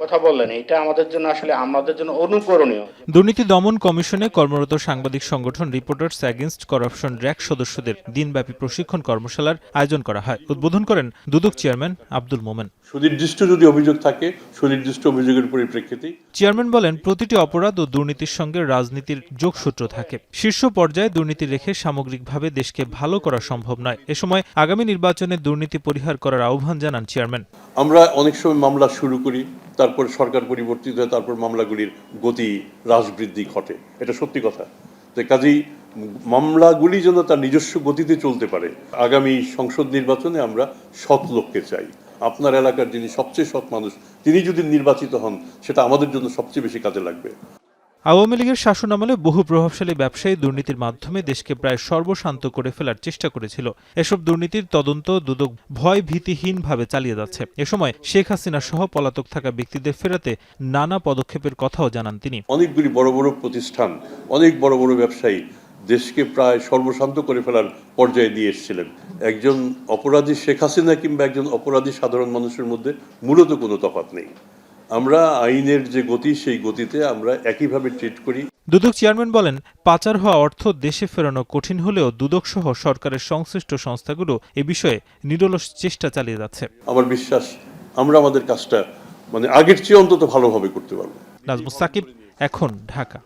কথা বললেন, এটা আমাদের জন্য অনুকরণীয়। দুর্নীতি দমন কমিশনে কর্মরত সাংবাদিক সংগঠন রিপোর্টার্স এগেইনস্ট করাপশন র্যাক সদস্যদের দিনব্যাপী প্রশিক্ষণ কর্মশালার আয়োজন করা হয়। উদ্বোধন করেন দুদক চেয়ারম্যান আব্দুল মোমেন। সুনির্দিষ্ট যদি অভিযোগ থাকে, সুনির্দিষ্ট অভিযোগের পরিপ্রেক্ষিতে চেয়ারম্যান বলেন, প্রতিটি অপরাধ ও দুর্নীতির সঙ্গে রাজনীতির যোগসূত্র থাকে। শীর্ষ পর্যায়ে দুর্নীতি রেখে সামগ্রিকভাবে দেশকে ভালো করা সম্ভব নয়। এ সময় আগামী নির্বাচনে দুর্নীতি পরিহার করার আহ্বান জানান চেয়ারম্যান। আমরা অনেক সময় মামলা শুরু করি, তারপর সরকার পরিবর্তিত হয়, তারপর মামলাগুলির গতি হ্রাস বৃদ্ধি ঘটে। এটা সত্যি কথা। যে কাজেই মামলাগুলি যেন তার নিজস্ব গতিতে চলতে পারে। আগামী সংসদ নির্বাচনে আমরা সৎ লোককে চাই। আপনার এলাকার যিনি সবচেয়ে সৎ মানুষ, তিনি যদি নির্বাচিত হন, সেটা আমাদের জন্য সবচেয়ে বেশি কাজে লাগবে। আওয়ামী লীগের শাসনামলে বহু প্রভাবশালী ব্যবসায়ী দুর্নীতির মাধ্যমে দেশকে প্রায় সর্বশান্ত করে ফেলার চেষ্টা করেছিল। এসব দুর্নীতির তদন্ত দুদক ভয় ভীতিহীনভাবে চালিয়ে যাচ্ছে। এ সময় শেখ হাসিনা সহ পলাতক থাকা ব্যক্তিদের ফেরাতে নানা পদক্ষেপের কথাও জানান তিনি। অনেকগুলি বড় বড় প্রতিষ্ঠান, অনেক বড় বড় ব্যবসায়ী দেশকে প্রায় সর্বশান্ত করে ফেলার পর্যায়ে দিয়ে এসেছিলেন। একজন অপরাধী শেখ হাসিনা কিংবা একজন অপরাধী সাধারণ মানুষের মধ্যে মূলত কোনো তফাৎ নেই। আমরা আইনের যে গতি, সেই গতিতে আমরা একইভাবে ট্রিট করি। দুদক চেয়ারম্যান বলেন, পাচার হওয়া অর্থ দেশে ফেরানো কঠিন হলেও দুদক সহ সরকারের সংশ্লিষ্ট সংস্থাগুলো এ বিষয়ে নিরলস চেষ্টা চালিয়ে যাচ্ছে। আমার বিশ্বাস আমরা আমাদের কাজটা আগের চেয়ে অন্তত ভালোভাবে করতে পারবো। নাজমুস সাকিব, এখন, ঢাকা।